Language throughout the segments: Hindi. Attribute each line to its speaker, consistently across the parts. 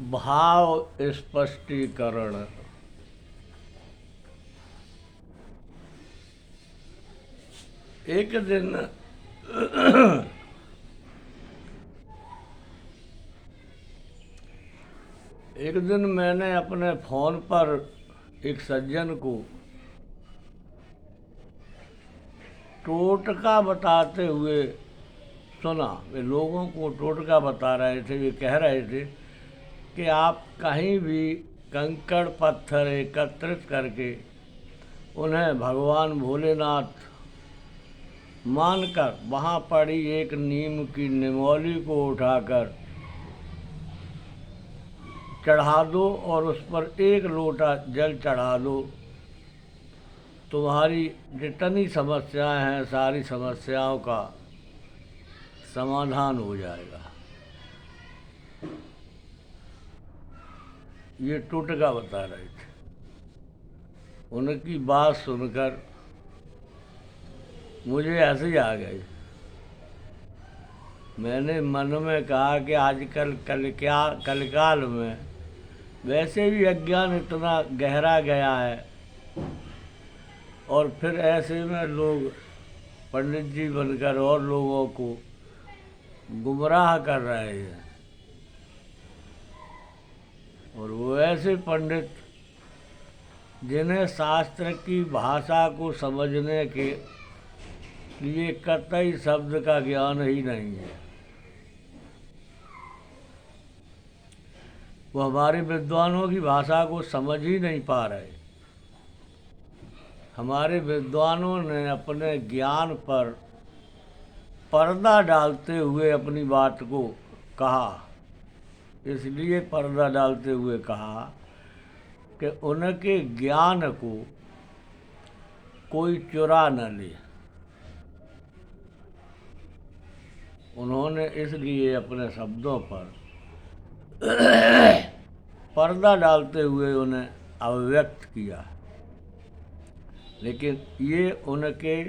Speaker 1: भाव स्पष्टीकरण। एक दिन मैंने अपने फोन पर एक सज्जन को टोटका बताते हुए सुना। वे लोगों को टोटका बता रहे थे। वे कह रहे थे कि आप कहीं भी कंकड़ पत्थर एकत्रित करके उन्हें भगवान भोलेनाथ मानकर वहाँ पड़ी एक नीम की निमौली को उठाकर चढ़ा दो और उस पर एक लोटा जल चढ़ा दो, तुम्हारी जितनी समस्याएं हैं सारी समस्याओं का समाधान हो जाएगा। ये टोटका बता रहे थे। उनकी बात सुनकर मुझे हंसी आ गई। मैंने मन में कहा कि आजकल कलकाल में वैसे भी अज्ञान इतना गहरा गया है और फिर ऐसे में लोग पंडित जी बनकर और लोगों को गुमराह कर रहे हैं। और वो ऐसे पंडित जिन्हें शास्त्र की भाषा को समझने के लिए कतई शब्द का ज्ञान ही नहीं है। वो हमारे विद्वानों की भाषा को समझ ही नहीं पा रहे। हमारे विद्वानों ने अपने ज्ञान पर पर्दा डालते हुए अपनी बात को कहा। इसलिए पर्दा डालते हुए कहा कि उनके ज्ञान को कोई चुरा न ले। उन्होंने इसलिए अपने शब्दों पर पर्दा डालते हुए उन्हें अभिव्यक्त किया, लेकिन ये उनके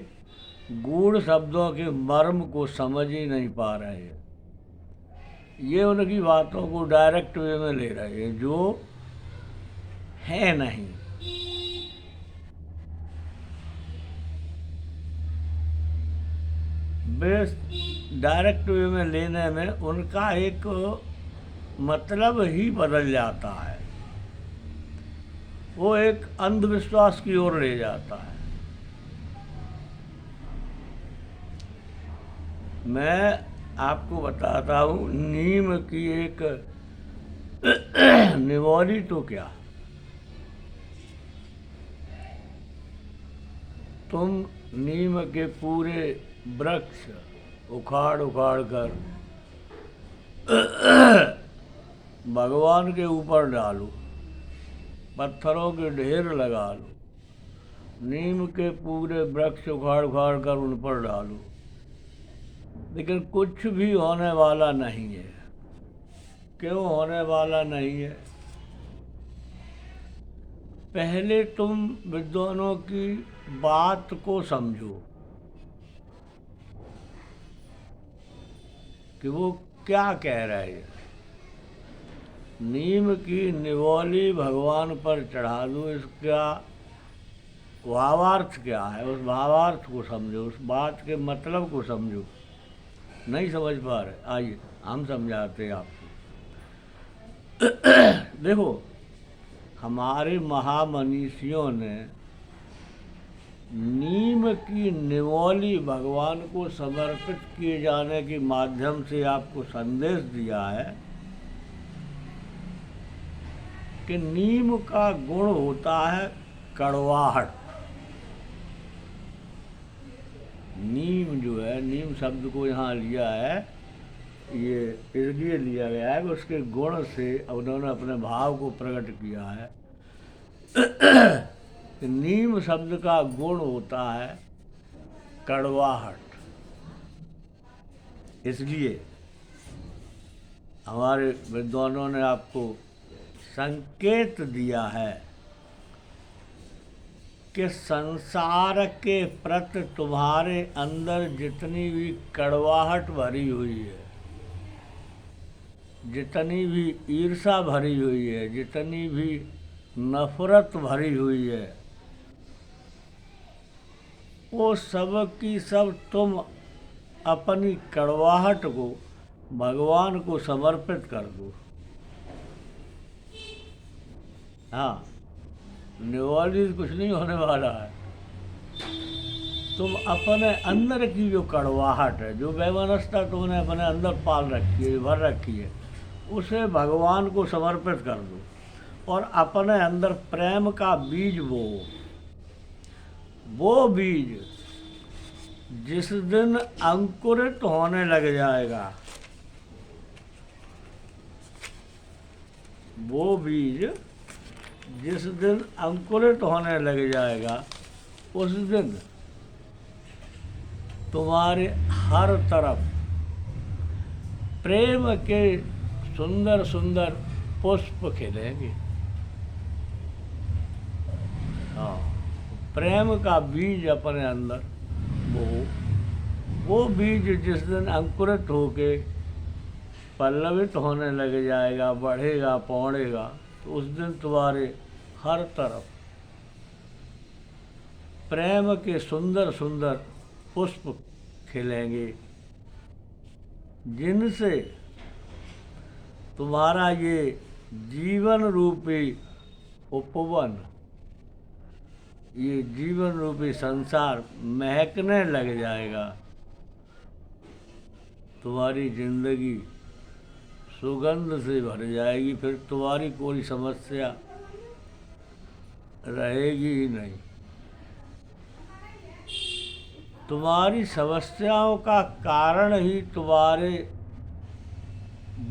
Speaker 1: गूढ़ शब्दों के मर्म को समझ ही नहीं पा रहे हैं। ये उनकी बातों को डायरेक्ट वे में ले रहे हैं जो है नहीं। वे डायरेक्ट वे में लेने में उनका एक मतलब ही बदल जाता है। वो एक अंधविश्वास की ओर ले जाता है। मैं आपको बताता हूँ, नीम की एक निमौली तो क्या, तुम नीम के पूरे वृक्ष उखाड़ उखाड़ कर भगवान के ऊपर डालो, पत्थरों के ढेर लगा लो, नीम के पूरे वृक्ष उखाड़ उखाड़ कर उन पर डालो, लेकिन कुछ भी होने वाला नहीं है। क्यों होने वाला नहीं है? पहले तुम विद्वानों की बात को समझो कि वो क्या कह रहे हैं। नीम की निवौली भगवान पर चढ़ा दो, इसका भावार्थ क्या है? उस भावार्थ को समझो, उस बात के मतलब को समझो। नहीं समझ पा रहे? आइए हम समझाते हैं आपको। देखो, हमारे महामनीषियों ने नीम की निमौली भगवान को समर्पित किए जाने के माध्यम से आपको संदेश दिया है कि नीम का गुण होता है कड़वाहट। नीम जो है, नीम शब्द को यहाँ लिया है, ये इसलिए लिया गया है कि उसके गुण से उन्होंने अपने भाव को प्रकट किया है। नीम शब्द का गुण होता है कड़वाहट। इसलिए हमारे विद्वानों ने आपको संकेत दिया है कि संसार के प्रति तुम्हारे अंदर जितनी भी कड़वाहट भरी हुई है, जितनी भी ईर्ष्या भरी हुई है, जितनी भी नफरत भरी हुई है, वो सब की सब तुम अपनी कड़वाहट को भगवान को समर्पित कर दो। हाँ, निवाली कुछ नहीं होने वाला है। तुम अपने अंदर की जो कड़वाहट है, जो वैमनस्यता तुमने अपने अंदर पाल रखी है, भर रखी है, उसे भगवान को समर्पित कर दो और अपने अंदर प्रेम का बीज बो। वो बीज जिस दिन अंकुरित होने लग जाएगा, वो बीज जिस दिन अंकुरित होने लग जाएगा, उस दिन तुम्हारे हर तरफ प्रेम के सुंदर सुंदर पुष्प खिलेंगे। हाँ, प्रेम का बीज अपने अंदर वो बीज जिस दिन अंकुरित होके पल्लवित होने लग जाएगा, बढ़ेगा, पौड़ेगा, तो उस दिन तुम्हारे हर तरफ प्रेम के सुंदर सुंदर पुष्प खिलेंगे, जिनसे तुम्हारा ये जीवन रूपी उपवन, ये जीवन रूपी संसार महकने लग जाएगा। तुम्हारी जिंदगी सुगंध से भर जाएगी, फिर तुम्हारी कोई समस्या रहेगी ही नहीं। तुम्हारी समस्याओं का कारण ही तुम्हारे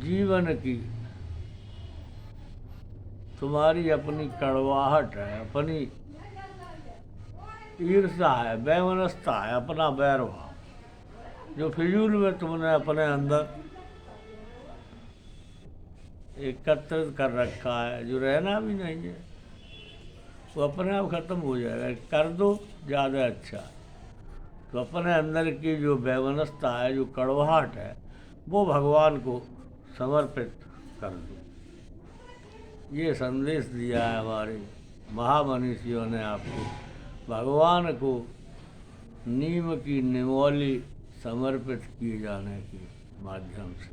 Speaker 1: जीवन की तुम्हारी अपनी कड़वाहट है, अपनी ईर्ष्या है, वैमनस्यता है, अपना बैर भाव जो फिजूल में तुमने अपने अंदर एकत्रित कर रखा है, जो रहना भी नहीं है, वो अपने आप खत्म हो जाएगा। कर दो ज़्यादा अच्छा। तो अपने अंदर की जो वैमनस्यता है, जो कड़वाहट है, वो भगवान को समर्पित कर दो। ये संदेश दिया है हमारे महामनीषियों ने आपको, भगवान को नीम की निमोली समर्पित किए जाने के माध्यम से।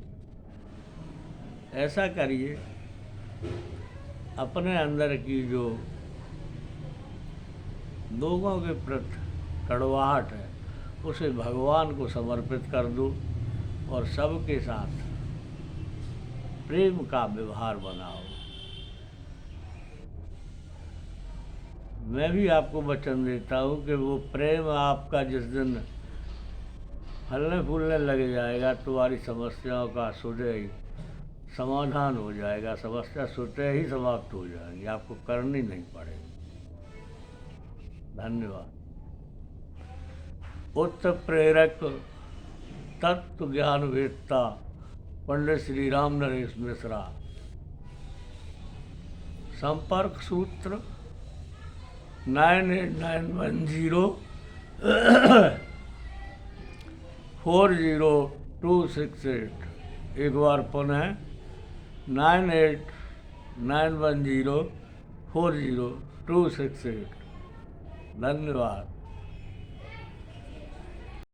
Speaker 1: ऐसा करिए, अपने अंदर की जो लोगों के प्रति कड़वाहट है, उसे भगवान को समर्पित कर दो और सबके साथ प्रेम का व्यवहार बनाओ। मैं भी आपको वचन देता हूँ कि वो प्रेम आपका जिस दिन फलने फूलने लग जाएगा, तुम्हारी समस्याओं का स्वतः ही समाधान हो जाएगा, समस्या स्वतः ही समाप्त हो जाएगी, आपको करनी नहीं पड़ेगी। धन्यवाद। उत्तर प्रेरक तत्व ज्ञान वेत्ता पंडित श्री राम नरेश मिश्रा। संपर्क सूत्र 9891040268। एक बार पुनः 9891040268। धन्यवाद।